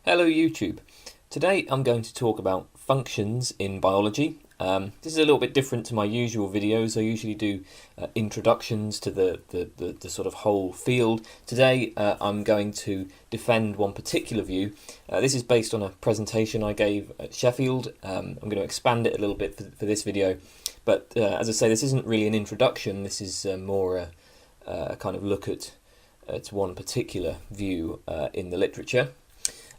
Hello YouTube. Today I'm going to talk about functions in biology. This is a little bit different to my usual videos. I usually do introductions to the sort of whole field. Today I'm going to defend one particular view. This is based on a presentation I gave at Sheffield. I'm going to expand it a little bit for this video. But as I say, this isn't really an introduction. This is more a kind of look at one particular view in the literature.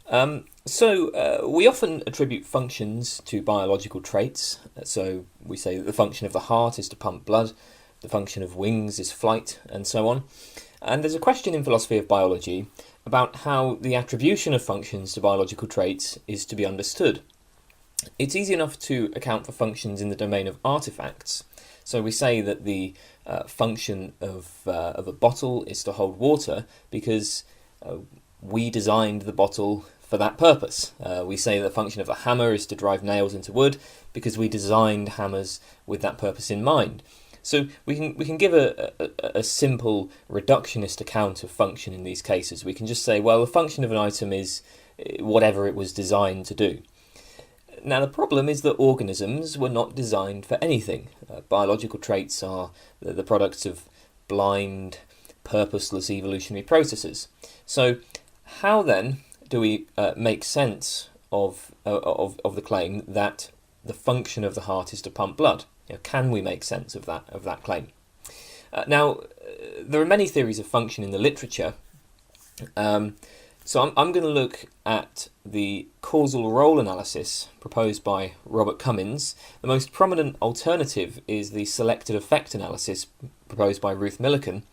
We often attribute functions to biological traits. So we say that the function of the heart is to pump blood, the function of wings is flight, and so on. And there's a question in philosophy of biology about how the attribution of functions to biological traits is to be understood. It's easy enough to account for functions in the domain of artifacts. So we say that the function of a bottle is to hold water because we designed the bottle for that purpose. We say the function of the hammer is to drive nails into wood because we designed hammers with that purpose in mind. So we can give a simple reductionist account of function in these cases. We can just say, well, the function of an item is whatever it was designed to do. Now the problem is that organisms were not designed for anything. Biological traits are the products of blind, purposeless evolutionary processes. So how then do we make sense of the claim that the function of the heart is to pump blood? Can we make sense of that claim? Now, there are many theories of function in the literature. So I'm going to look at the causal role analysis proposed by Robert Cummins. The most prominent alternative is the selected effect analysis proposed by Ruth Millikan.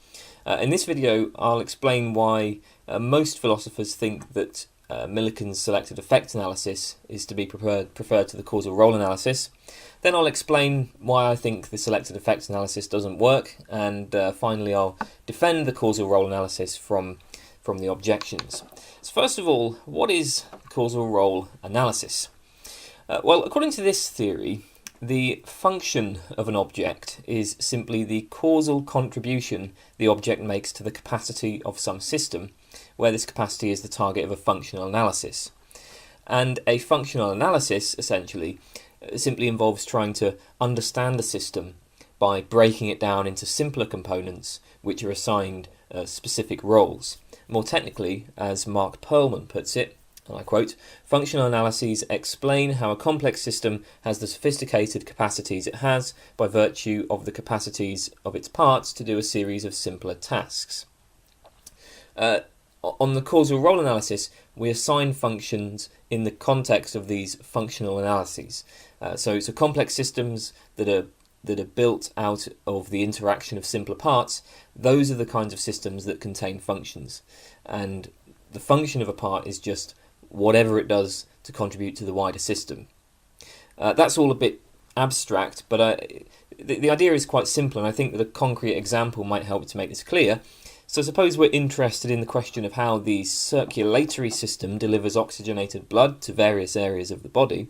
In this video, I'll explain why most philosophers think that Millikan's selected effect analysis is to be preferred to the causal role analysis. Then I'll explain why I think the selected effect analysis doesn't work, and finally I'll defend the causal role analysis from the objections. So first of all, what is causal role analysis? Well, according to this theory, the function of an object is simply the causal contribution the object makes to the capacity of some system, where this capacity is the target of a functional analysis. And a functional analysis, essentially, simply involves trying to understand the system by breaking it down into simpler components which are assigned specific roles. More technically, as Mark Perlman puts it, and I quote, "Functional analyses explain how a complex system has the sophisticated capacities it has by virtue of the capacities of its parts to do a series of simpler tasks." On the causal role analysis, we assign functions in the context of these functional analyses. So complex systems that are built out of the interaction of simpler parts, those are the kinds of systems that contain functions. And the function of a part is just whatever it does to contribute to the wider system. That's all a bit abstract, but the idea is quite simple, and I think that a concrete example might help to make this clear. So suppose we're interested in the question of how the circulatory system delivers oxygenated blood to various areas of the body.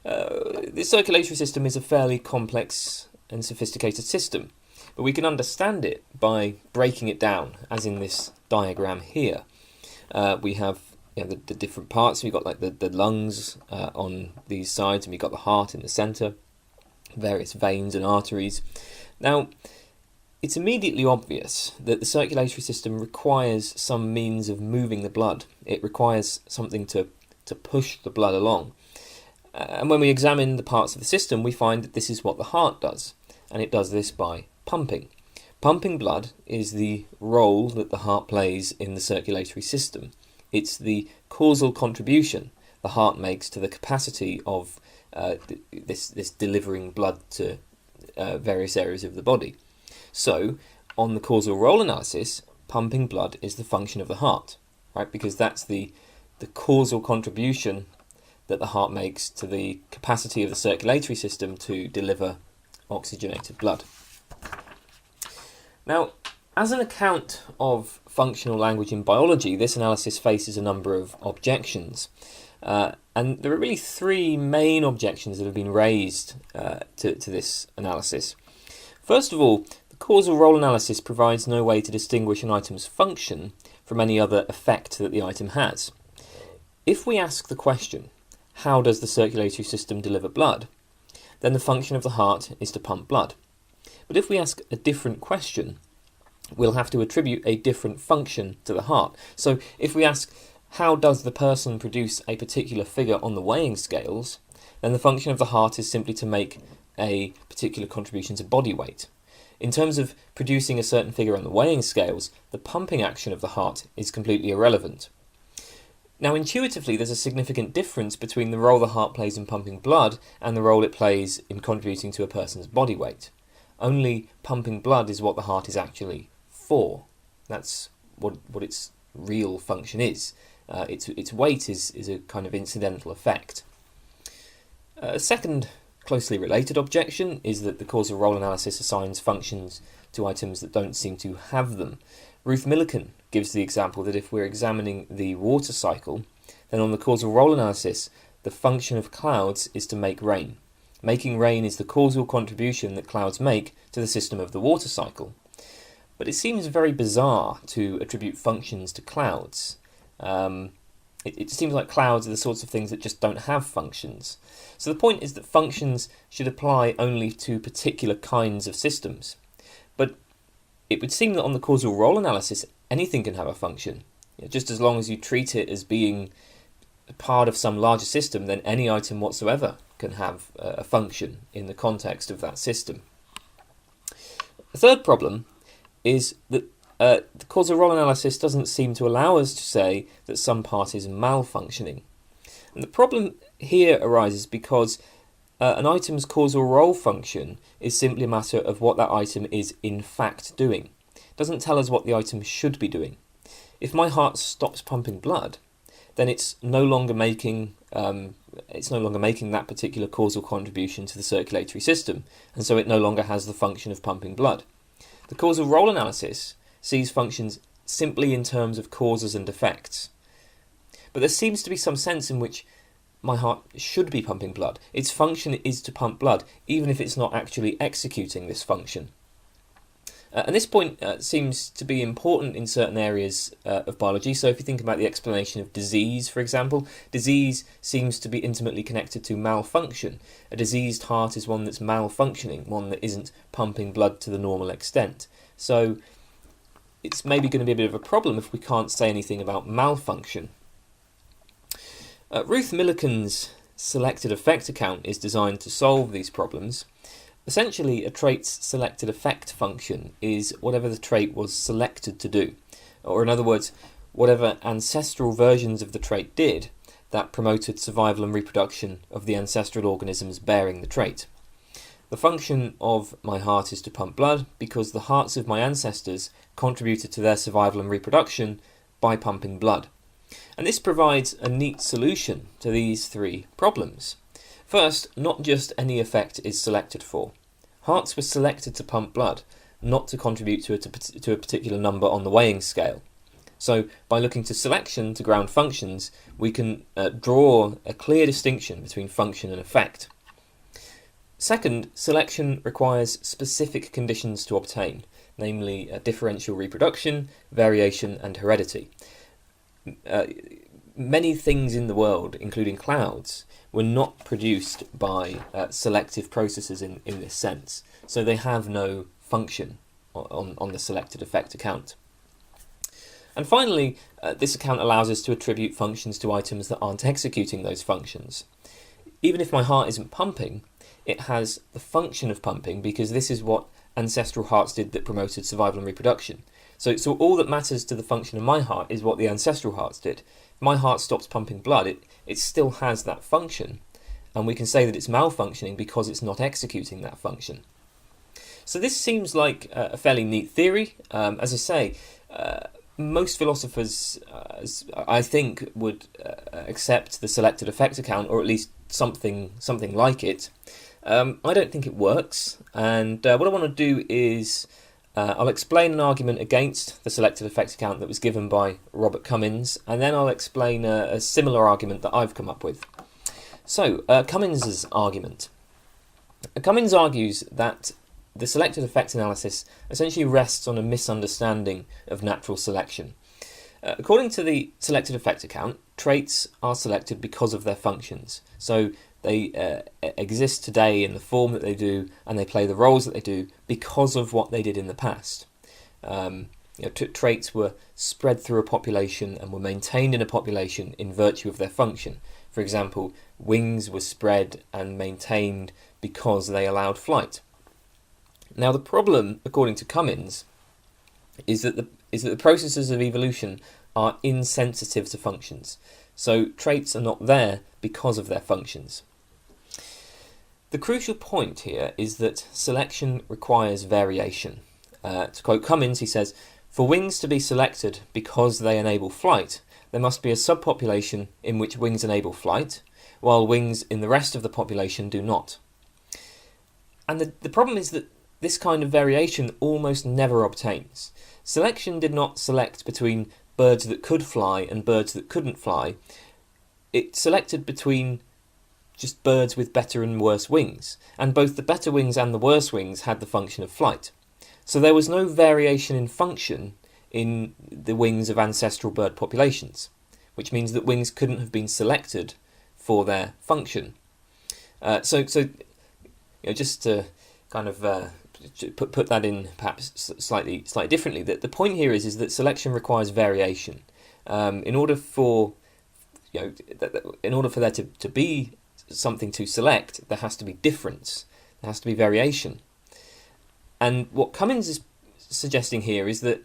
The circulatory system is a fairly complex and sophisticated system, but we can understand it by breaking it down, as in this diagram here. We have the different parts. We've got like the lungs on these sides, and we've got the heart in the centre, various veins and arteries. Now, it's immediately obvious that the circulatory system requires some means of moving the blood. It requires something to push the blood along. And when we examine the parts of the system, we find that this is what the heart does, and it does this by pumping. Pumping blood is the role that the heart plays in the circulatory system. It's the causal contribution the heart makes to the capacity of this delivering blood to various areas of the body. So, on the causal role analysis, pumping blood is the function of the heart, right? Because that's the causal contribution that the heart makes to the capacity of the circulatory system to deliver oxygenated blood. Now, as an account of functional language in biology, this analysis faces a number of objections. And there are really three main objections that have been raised to this analysis. First of all, the causal role analysis provides no way to distinguish an item's function from any other effect that the item has. If we ask the question, how does the circulatory system deliver blood? Then the function of the heart is to pump blood. But if we ask a different question, we'll have to attribute a different function to the heart. So if we ask, how does the person produce a particular figure on the weighing scales, then the function of the heart is simply to make a particular contribution to body weight. In terms of producing a certain figure on the weighing scales, the pumping action of the heart is completely irrelevant. Now, intuitively, there's a significant difference between the role the heart plays in pumping blood and the role it plays in contributing to a person's body weight. Only pumping blood is what the heart is actually for. That's what its real function is. Its weight is a kind of incidental effect. A second closely related objection is that the causal role analysis assigns functions to items that don't seem to have them. Ruth Millikan gives the example that if we're examining the water cycle, then on the causal role analysis, the function of clouds is to make rain. Making rain is the causal contribution that clouds make to the system of the water cycle. But it seems very bizarre to attribute functions to clouds. It seems like clouds are the sorts of things that just don't have functions. So the point is that functions should apply only to particular kinds of systems. But it would seem that on the causal role analysis, anything can have a function. Just as long as you treat it as being part of some larger system, then any item whatsoever can have a function in the context of that system. The third problem is that the causal role analysis doesn't seem to allow us to say that some part is malfunctioning. And the problem here arises because an item's causal role function is simply a matter of what that item is in fact doing. It doesn't tell us what the item should be doing. If my heart stops pumping blood, then it's no longer making that particular causal contribution to the circulatory system, and so it no longer has the function of pumping blood. The causal role analysis sees functions simply in terms of causes and effects. But there seems to be some sense in which my heart should be pumping blood. Its function is to pump blood, even if it's not actually executing this function. And this point seems to be important in certain areas of biology. So if you think about the explanation of disease, for example, disease seems to be intimately connected to malfunction. A diseased heart is one that's malfunctioning, one that isn't pumping blood to the normal extent. So it's maybe going to be a bit of a problem if we can't say anything about malfunction. Ruth Millikan's selected effect account is designed to solve these problems. Essentially, a trait's selected effect function is whatever the trait was selected to do, or in other words, whatever ancestral versions of the trait did that promoted survival and reproduction of the ancestral organisms bearing the trait. The function of my heart is to pump blood because the hearts of my ancestors contributed to their survival and reproduction by pumping blood. And this provides a neat solution to these three problems. First, not just any effect is selected for. Hearts were selected to pump blood, not to contribute to a particular number on the weighing scale. So by looking to selection to ground functions, we can draw a clear distinction between function and effect. Second, selection requires specific conditions to obtain, namely differential reproduction, variation and heredity. Many things in the world, including clouds, were not produced by selective processes in this sense, so they have no function on the selected effect account. And finally, this account allows us to attribute functions to items that aren't executing those functions. Even if my heart isn't pumping, it has the function of pumping because this is what ancestral hearts did that promoted survival and reproduction. So all that matters to the function of my heart is what the ancestral hearts did. If my heart stops pumping blood, it still has that function, and we can say that it's malfunctioning because it's not executing that function. So this seems like a fairly neat theory. As I say, most philosophers, I think, would accept the selected effect account, or at least something like it. I don't think it works, and what I want to do is I'll explain an argument against the selected effect account that was given by Robert Cummins, and then I'll explain a similar argument that I've come up with. So, Cummins' argument. Cummins argues that the selected effect analysis essentially rests on a misunderstanding of natural selection. According to the selected effect account, traits are selected because of their functions. So they exist today in the form that they do, and they play the roles that they do because of what they did in the past. Traits were spread through a population and were maintained in a population in virtue of their function. For example, wings were spread and maintained because they allowed flight. Now, the problem, according to Cummings, is that the processes of evolution are insensitive to functions. So traits are not there because of their functions. The crucial point here is that selection requires variation. To quote Cummins, he says, "For wings to be selected because they enable flight, there must be a subpopulation in which wings enable flight, while wings in the rest of the population do not." And the problem is that this kind of variation almost never obtains. Selection did not select between birds that could fly and birds that couldn't fly. It selected between just birds with better and worse wings, and both the better wings and the worse wings had the function of flight. So there was no variation in function in the wings of ancestral bird populations, which means that wings couldn't have been selected for their function. Just to kind of put that in perhaps slightly differently, that the point here is that selection requires variation. In order for there to be something to select, there has to be difference. There has to be variation. And what Cummins is suggesting here is that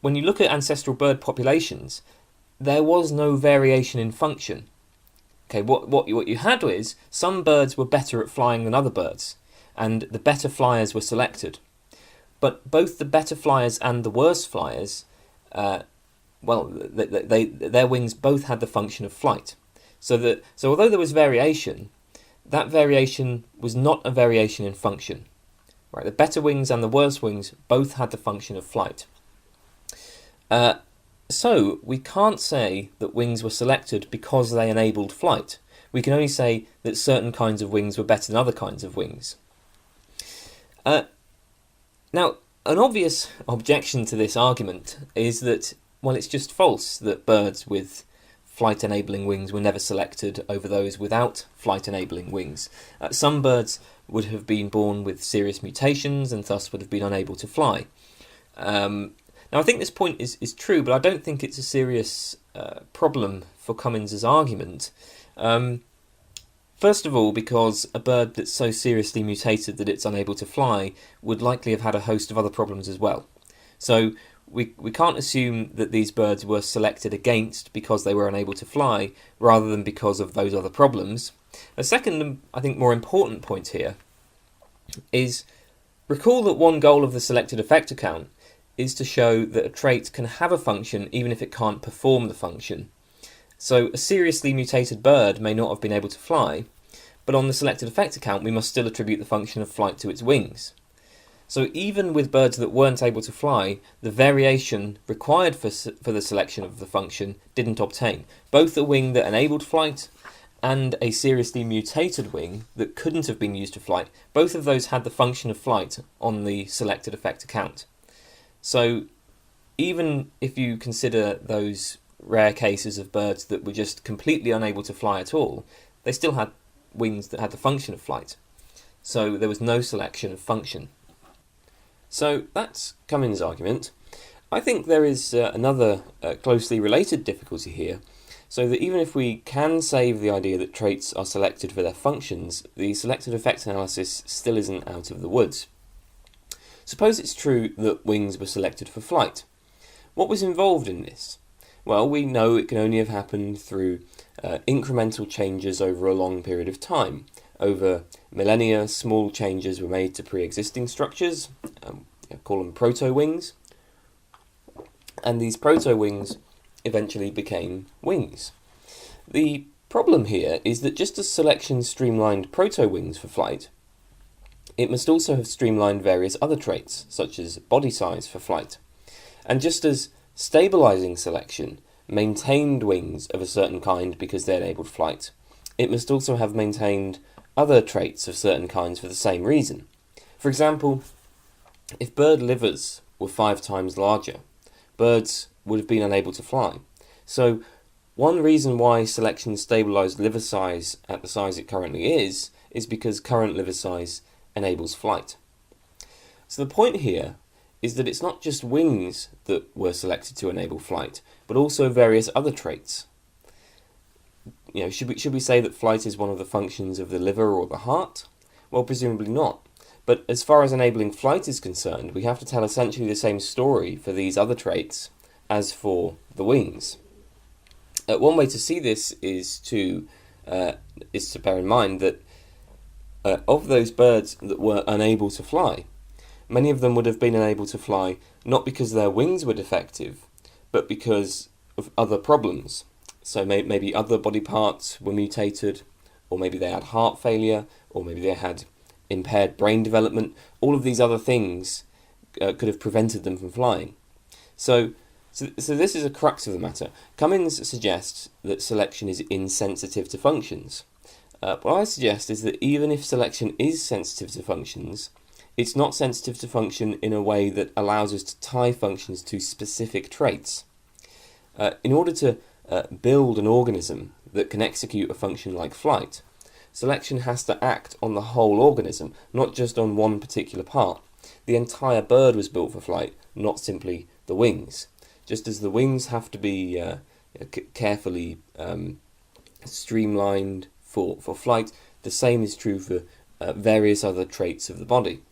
when you look at ancestral bird populations, there was no variation in function. Okay, what you had is some birds were better at flying than other birds, and the better flyers were selected. But both the better flyers and the worse flyers, their wings both had the function of flight. So although there was variation, that variation was not a variation in function. Right, the better wings and the worse wings both had the function of flight. So we can't say that wings were selected because they enabled flight. We can only say that certain kinds of wings were better than other kinds of wings. Now, an obvious objection to this argument is that, well, it's just false that birds with flight-enabling wings were never selected over those without flight-enabling wings. Some birds would have been born with serious mutations and thus would have been unable to fly. Now, I think this point is true, but I don't think it's a serious problem for Cummins' argument. First of all, because a bird that's so seriously mutated that it's unable to fly would likely have had a host of other problems as well. So we can't assume that these birds were selected against because they were unable to fly, rather than because of those other problems. A second, I think, more important point here is recall that one goal of the selected effect account is to show that a trait can have a function even if it can't perform the function. So a seriously mutated bird may not have been able to fly, but on the selected effect account we must still attribute the function of flight to its wings. So even with birds that weren't able to fly, the variation required for the selection of the function didn't obtain. Both a wing that enabled flight and a seriously mutated wing that couldn't have been used to flight, both of those had the function of flight on the selected effect account. So even if you consider those rare cases of birds that were just completely unable to fly at all, they still had wings that had the function of flight. So there was no selection of function. So that's Cummins' argument. I think there is another closely related difficulty here, so that even if we can save the idea that traits are selected for their functions, the selected effect analysis still isn't out of the woods. Suppose it's true that wings were selected for flight. What was involved in this? Well, we know it can only have happened through incremental changes over a long period of time. Over millennia, small changes were made to pre-existing structures, call them proto-wings, and these proto-wings eventually became wings. The problem here is that just as selection streamlined proto-wings for flight, it must also have streamlined various other traits, such as body size for flight. And just as stabilizing selection maintained wings of a certain kind because they enabled flight, it must also have maintained other traits of certain kinds for the same reason. For example, if bird livers were 5 times larger, birds would have been unable to fly. So one reason why selection stabilised liver size at the size it currently is because current liver size enables flight. So the point here is that it's not just wings that were selected to enable flight, but also various other traits. Should we say that flight is one of the functions of the liver or the heart? Well, presumably not. But as far as enabling flight is concerned, we have to tell essentially the same story for these other traits as for the wings. One way to see this is to bear in mind that of those birds that were unable to fly, many of them would have been unable to fly not because their wings were defective, but because of other problems. So maybe other body parts were mutated, or maybe they had heart failure, or maybe they had impaired brain development. All of these other things could have prevented them from flying. So this is a crux of the matter. Cummings suggests that selection is insensitive to functions. What I suggest is that even if selection is sensitive to functions, it's not sensitive to function in a way that allows us to tie functions to specific traits. In order to build an organism that can execute a function like flight, selection has to act on the whole organism, not just on one particular part. The entire bird was built for flight, not simply the wings. Just as the wings have to be carefully streamlined for flight, the same is true for various other traits of the body.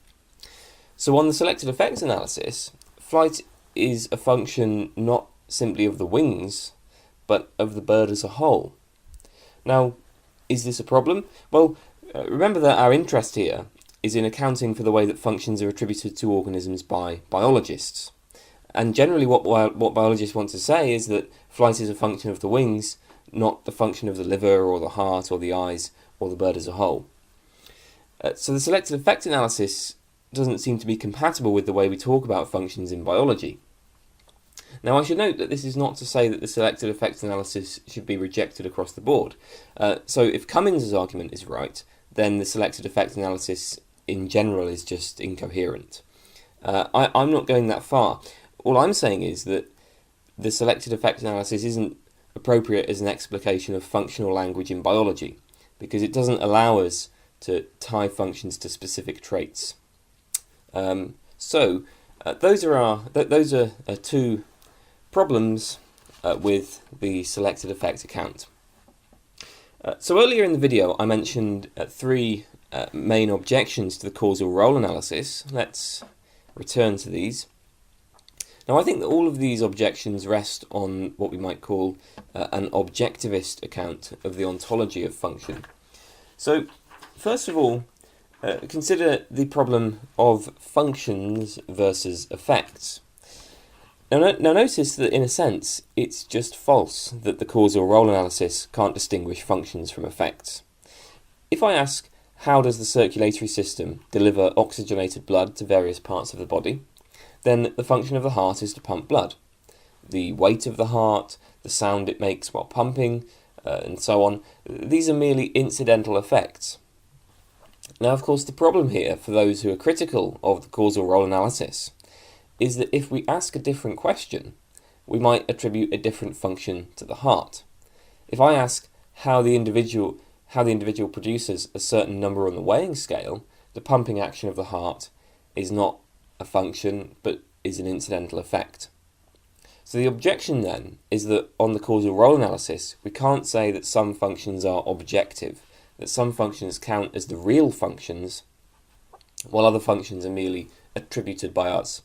So on the selected effects analysis, flight is a function not simply of the wings, but of the bird as a whole. Now, is this a problem? Well, remember that our interest here is in accounting for the way that functions are attributed to organisms by biologists. And generally what biologists want to say is that flight is a function of the wings, not the function of the liver or the heart or the eyes or the bird as a whole. So the selected effect analysis doesn't seem to be compatible with the way we talk about functions in biology. Now I should note that this is not to say that the selected effect analysis should be rejected across the board. So if Cummings' argument is right, then the selected effect analysis in general is just incoherent. I'm not going that far. All I'm saying is that the selected effect analysis isn't appropriate as an explication of functional language in biology, because it doesn't allow us to tie functions to specific traits. Those are two problems with the selected effect account. So earlier in the video I mentioned three main objections to the causal role analysis. Let's return to these. Now I think that all of these objections rest on what we might call an objectivist account of the ontology of function. So first of all, consider the problem of functions versus effects. Now notice that in a sense it's just false that the causal role analysis can't distinguish functions from effects. If I ask, how does the circulatory system deliver oxygenated blood to various parts of the body, then the function of the heart is to pump blood. The weight of the heart, the sound it makes while pumping, and so on, these are merely incidental effects. Now, of course, the problem here, for those who are critical of the causal role analysis, is that if we ask a different question, we might attribute a different function to the heart. If I ask how the individual produces a certain number on the weighing scale, the pumping action of the heart is not a function, but is an incidental effect. So the objection then is that on the causal role analysis, we can't say that some functions are objective, that some functions count as the real functions, while other functions are merely attributed by us.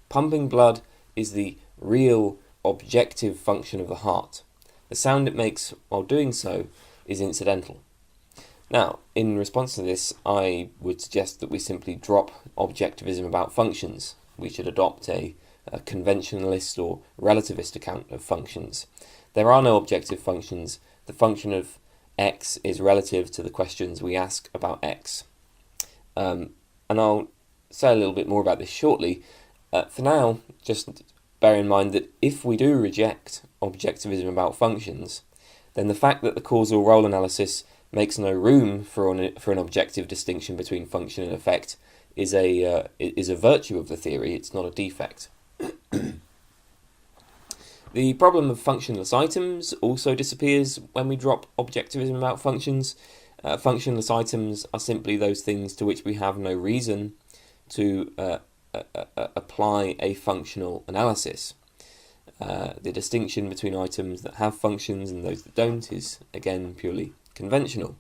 Pumping blood is the real objective function of the heart. The sound it makes while doing so is incidental. Now, in response to this, I would suggest that we simply drop objectivism about functions. We should adopt a conventionalist or relativist account of functions. There are no objective functions. The function of x is relative to the questions we ask about x. And I'll say a little bit more about this shortly. For now, just bear in mind that if we do reject objectivism about functions, then the fact that the causal role analysis makes no room for an objective distinction between function and effect is a virtue of the theory. It's not a defect. The problem of functionless items also disappears when we drop objectivism about functions. Functionless items are simply those things to which we have no reason to apply a functional analysis. The distinction between items that have functions and those that don't is, again, purely conventional.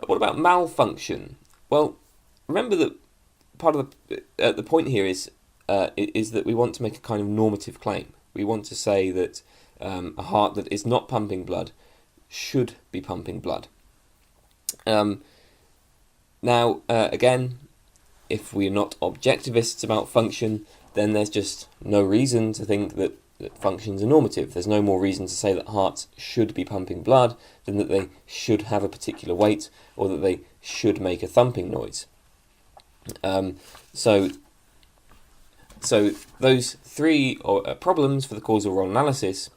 What about malfunction? Well, remember that part of the point here is that we want to make a kind of normative claim. We want to say that a heart that is not pumping blood should be pumping blood. Now, again, if we're not objectivists about function, then there's just no reason to think that functions are normative. There's no more reason to say that hearts should be pumping blood than that they should have a particular weight or that they should make a thumping noise. So those three problems for the causal role analysis,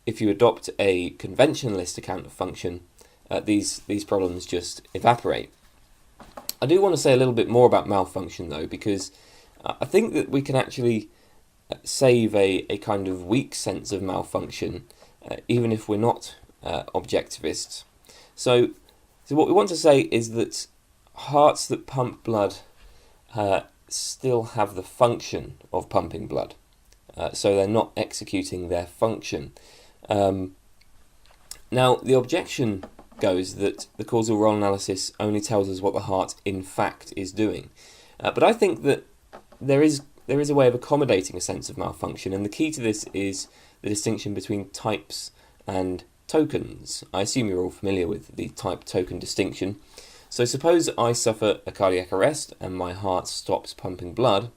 if you adopt a conventionalist account of function, these problems just evaporate. I do want to say a little bit more about malfunction though, because I think that we can actually save a kind of weak sense of malfunction, even if we're not objectivists. So what we want to say is that hearts that pump blood still have the function of pumping blood, so they're not executing their function. Now, the objection goes that the causal role analysis only tells us what the heart in fact is doing. But I think that there is a way of accommodating a sense of malfunction, and the key to this is the distinction between types and tokens. I assume you're all familiar with the type-token distinction. So suppose I suffer a cardiac arrest and my heart stops pumping blood.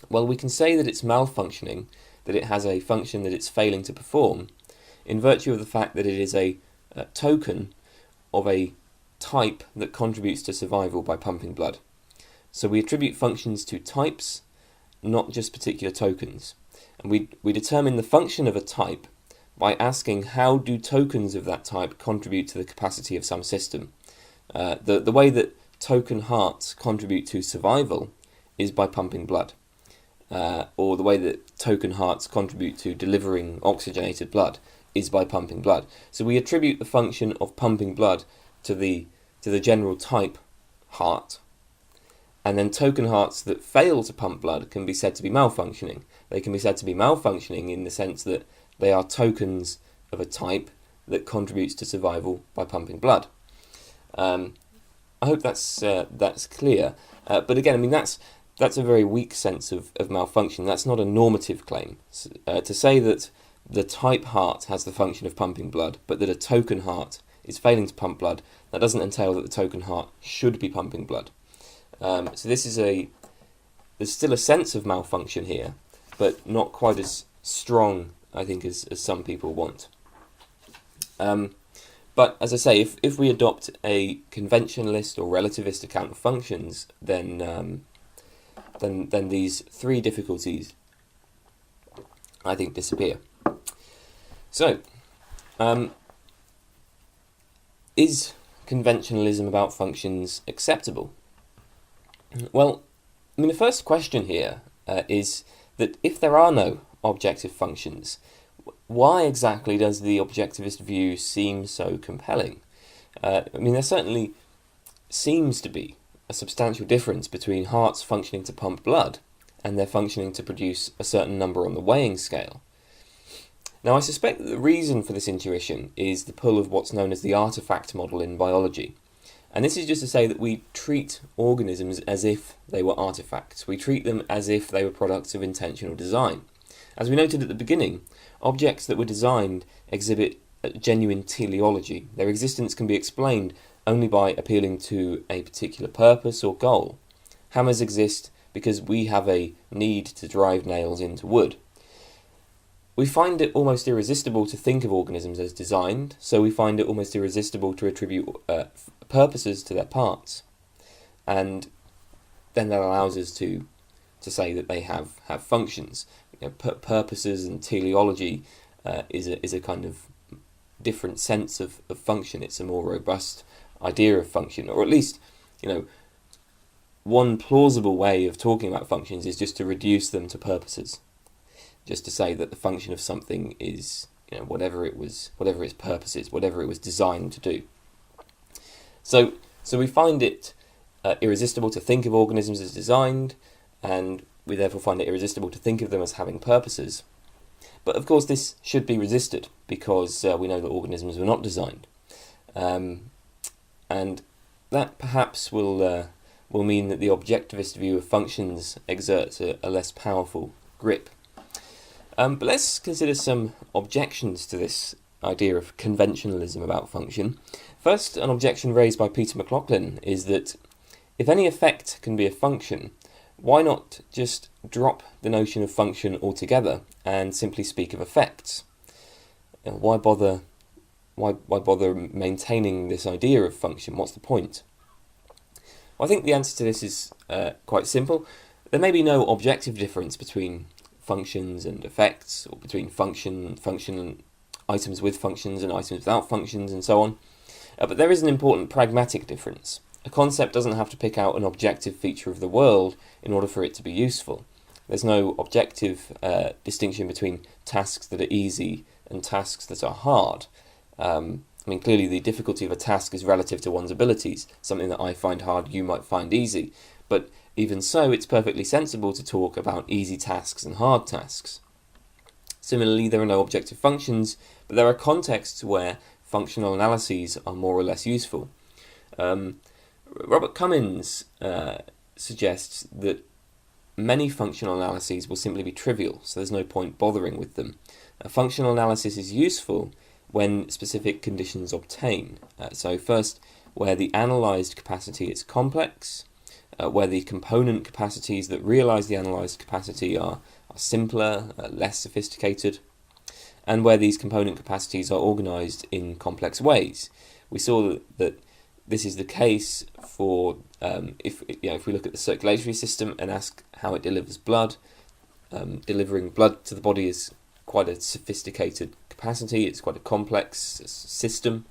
Well, we can say that it's malfunctioning, that it has a function that it's failing to perform, in virtue of the fact that it is a token of a type that contributes to survival by pumping blood. So we attribute functions to types, not just particular tokens. And we determine the function of a type by asking how do tokens of that type contribute to the capacity of some system. The way that token hearts contribute to survival is by pumping blood, or the way that token hearts contribute to delivering oxygenated blood is by pumping blood. So we attribute the function of pumping blood to the general type heart, and then token hearts that fail to pump blood can be said to be malfunctioning. They can be said to be malfunctioning in the sense that they are tokens of a type that contributes to survival by pumping blood. I hope that's clear. But again, I mean that's a very weak sense of malfunction. That's not a normative claim. To say that the type heart has the function of pumping blood, but that a token heart is failing to pump blood, that doesn't entail that the token heart should be pumping blood. So this is there's still a sense of malfunction here, but not quite as strong, I think, as some people want. But as I say, if we adopt a conventionalist or relativist account of functions, then these three difficulties, I think, disappear. So, is conventionalism about functions acceptable? Well, I mean, the first question here is that if there are no objective functions, why exactly does the objectivist view seem so compelling? I mean, there certainly seems to be a substantial difference between hearts functioning to pump blood and their functioning to produce a certain number on the weighing scale. Now, I suspect that the reason for this intuition is the pull of what's known as the artifact model in biology. And this is just to say that we treat organisms as if they were artifacts. We treat them as if they were products of intentional design. As we noted at the beginning, objects that were designed exhibit genuine teleology. Their existence can be explained only by appealing to a particular purpose or goal. Hammers exist because we have a need to drive nails into wood. We find it almost irresistible to think of organisms as designed, so we find it almost irresistible to attribute purposes to their parts. And then that allows us to say that they have functions. Purposes and teleology is a kind of different sense of function. It's a more robust idea of function, or at least, one plausible way of talking about functions is just to reduce them to purposes. just to say that the function of something is, whatever its purpose is, whatever it was designed to do. So we find it irresistible to think of organisms as designed, and we therefore find it irresistible to think of them as having purposes. But of course this should be resisted, because we know that organisms were not designed. And that perhaps will mean that the objectivist view of functions exerts a less powerful grip. But let's consider some objections to this idea of conventionalism about function. First, an objection raised by Peter McLaughlin is that if any effect can be a function, why not just drop the notion of function altogether and simply speak of effects? Why bother maintaining this idea of function? What's the point? Well, I think the answer to this is quite simple. There may be no objective difference between functions and effects, or between function items with functions and items without functions, and so on. But there is an important pragmatic difference. A concept doesn't have to pick out an objective feature of the world in order for it to be useful. There's no objective distinction between tasks that are easy and tasks that are hard. Clearly the difficulty of a task is relative to one's abilities. Something that I find hard, you might find easy. But even so, it's perfectly sensible to talk about easy tasks and hard tasks. Similarly, there are no objective functions, but there are contexts where functional analyses are more or less useful. Robert Cummins suggests that many functional analyses will simply be trivial, so there's no point bothering with them. A functional analysis is useful when specific conditions obtain. So first, where the analysed capacity is complex, where the component capacities that realise the analysed capacity are simpler, less sophisticated, and where these component capacities are organised in complex ways. We saw that this is the case for if we look at the circulatory system and ask how it delivers blood. Delivering blood to the body is quite a sophisticated capacity. It's quite a complex system,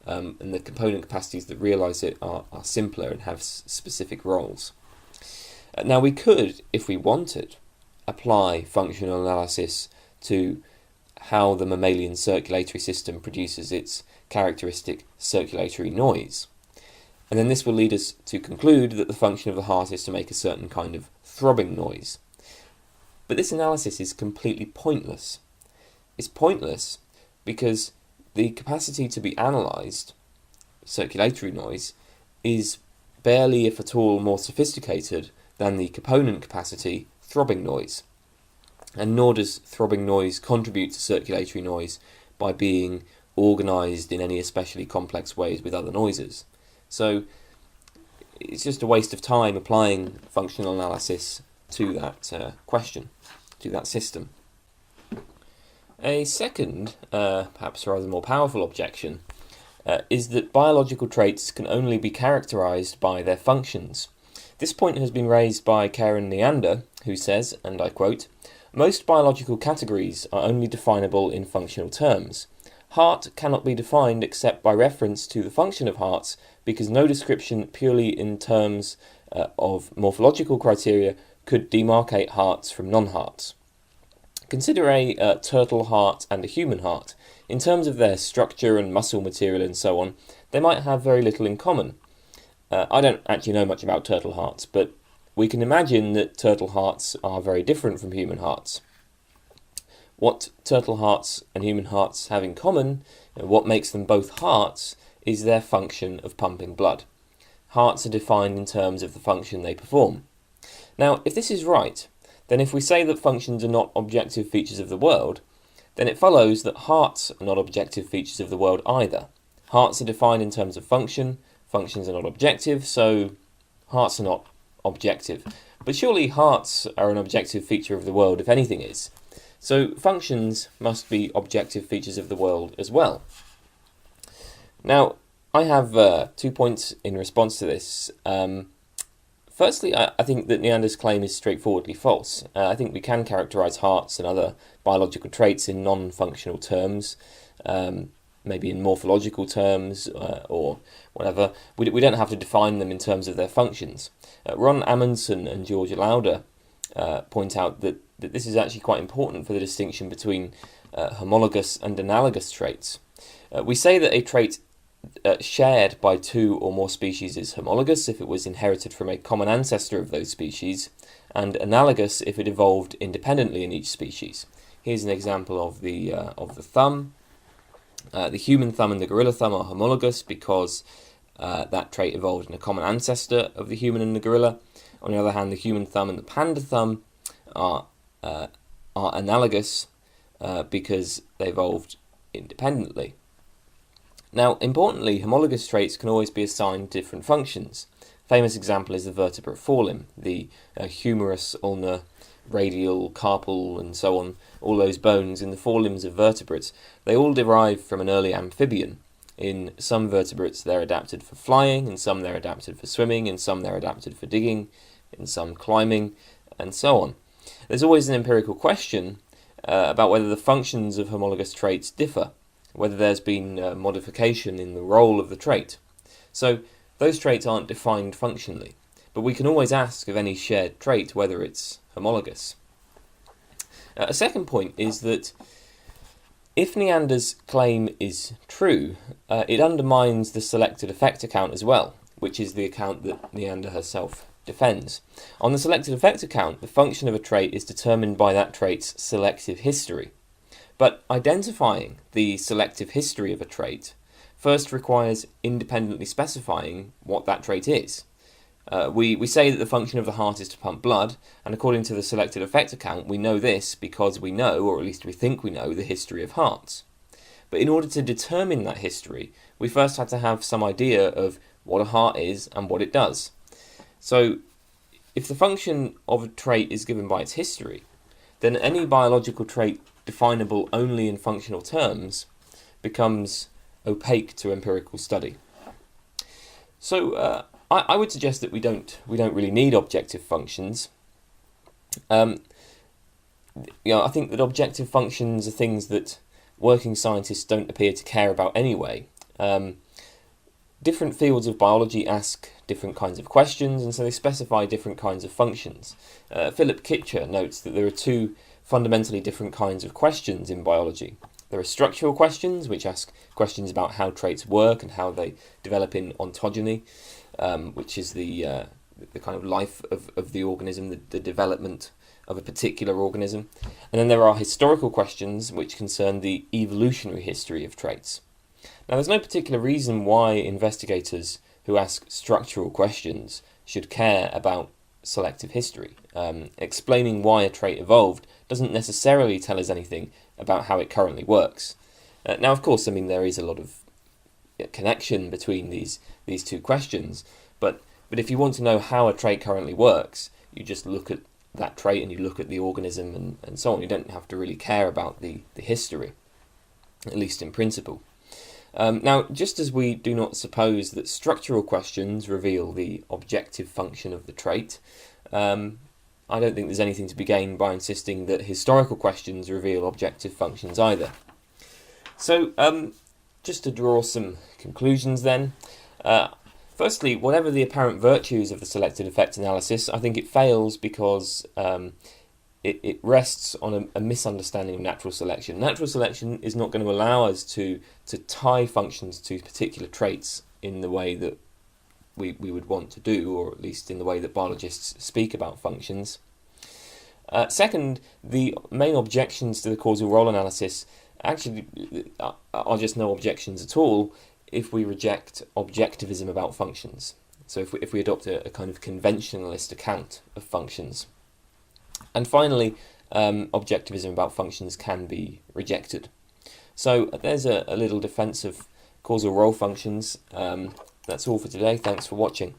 and the component capacities that realise it are simpler and have specific roles. Now we could, if we wanted, apply functional analysis to how the mammalian circulatory system produces its characteristic circulatory noise. And then this will lead us to conclude that the function of the heart is to make a certain kind of throbbing noise. But this analysis is completely pointless. It's pointless because the capacity to be analysed, circulatory noise, is barely, if at all, more sophisticated than the component capacity, throbbing noise. And nor does throbbing noise contribute to circulatory noise by being organised in any especially complex ways with other noises. So it's just a waste of time applying functional analysis to that question, to that system. A second, perhaps rather more powerful objection, is that biological traits can only be characterised by their functions. This point has been raised by Karen Neander, who says, and I quote, "Most biological categories are only definable in functional terms. Heart cannot be defined except by reference to the function of hearts, because no description purely in terms of morphological criteria could demarcate hearts from non-hearts. Consider a turtle heart and a human heart. In terms of their structure and muscle material and so on, they might have very little in common. I don't actually know much about turtle hearts, but we can imagine that turtle hearts are very different from human hearts. What turtle hearts and human hearts have in common, and what makes them both hearts, is their function of pumping blood. Hearts are defined in terms of the function they perform. Now, if this is right, then if we say that functions are not objective features of the world, then it follows that hearts are not objective features of the world either. Hearts are defined in terms of function, functions are not objective, so hearts are not objective. But surely hearts are an objective feature of the world if anything is. So functions must be objective features of the world as well. Now, I have 2 points in response to this. Firstly, I think that Neander's claim is straightforwardly false. I think we can characterise hearts and other biological traits in non-functional terms, maybe in morphological terms or whatever. We don't have to define them in terms of their functions. Ron Amundsen and George Lauder point out that that this is actually quite important for the distinction between homologous and analogous traits. We say that a trait shared by two or more species is homologous if it was inherited from a common ancestor of those species, and analogous if it evolved independently in each species. Here's an example of the thumb. The human thumb and the gorilla thumb are homologous because that trait evolved in a common ancestor of the human and the gorilla. On the other hand, the human thumb and the panda thumb are analogous because they evolved independently. Now, importantly, homologous traits can always be assigned different functions. A famous example is the vertebrate forelimb, the humerus, ulna, radial, carpal, and so on, all those bones in the forelimbs of vertebrates. They all derive from an early amphibian. In some vertebrates they're adapted for flying, in some they're adapted for swimming, in some they're adapted for digging, in some climbing, and so on. There's always an empirical question about whether the functions of homologous traits differ, whether there's been modification in the role of the trait. So those traits aren't defined functionally, but we can always ask of any shared trait whether it's homologous. A second point is that if Neander's claim is true, it undermines the selected effect account as well, which is the account that Neander herself defends. On the selected effect account, the function of a trait is determined by that trait's selective history. But identifying the selective history of a trait first requires independently specifying what that trait is. We say that the function of the heart is to pump blood, and according to the selected effect account, we know this because we know, or at least we think we know, the history of hearts. But in order to determine that history, we first had to have some idea of what a heart is and what it does. So, if the function of a trait is given by its history, then any biological trait definable only in functional terms becomes opaque to empirical study. So I would suggest that we don't really need objective functions. I think that objective functions are things that working scientists don't appear to care about anyway. Different fields of biology ask different kinds of questions, and so they specify different kinds of functions. Philip Kitcher notes that there are two fundamentally different kinds of questions in biology. There are structural questions, which ask questions about how traits work and how they develop in ontogeny, which is the kind of life of the organism, the development of a particular organism. And then there are historical questions, which concern the evolutionary history of traits. Now, there's no particular reason why investigators who ask structural questions should care about selective history. Explaining why a trait evolved doesn't necessarily tell us anything about how it currently works. Now, of course, there is a lot of connection between these two questions, but if you want to know how a trait currently works, you just look at that trait and you look at the organism and so on. You don't have to really care about the history, at least in principle. Now, just as we do not suppose that structural questions reveal the objective function of the trait, I don't think there's anything to be gained by insisting that historical questions reveal objective functions either. So, just to draw some conclusions then. Firstly, whatever the apparent virtues of the selected effect analysis, I think it fails because it rests on a misunderstanding of natural selection. Natural selection is not going to allow us to tie functions to particular traits in the way that we would want to do, or at least in the way that biologists speak about functions. Second, the main objections to the causal role analysis actually are just no objections at all if we reject objectivism about functions. So if we adopt a kind of conventionalist account of functions. And finally, objectivism about functions can be rejected. So there's a little defence of causal role functions. That's all for today. Thanks for watching.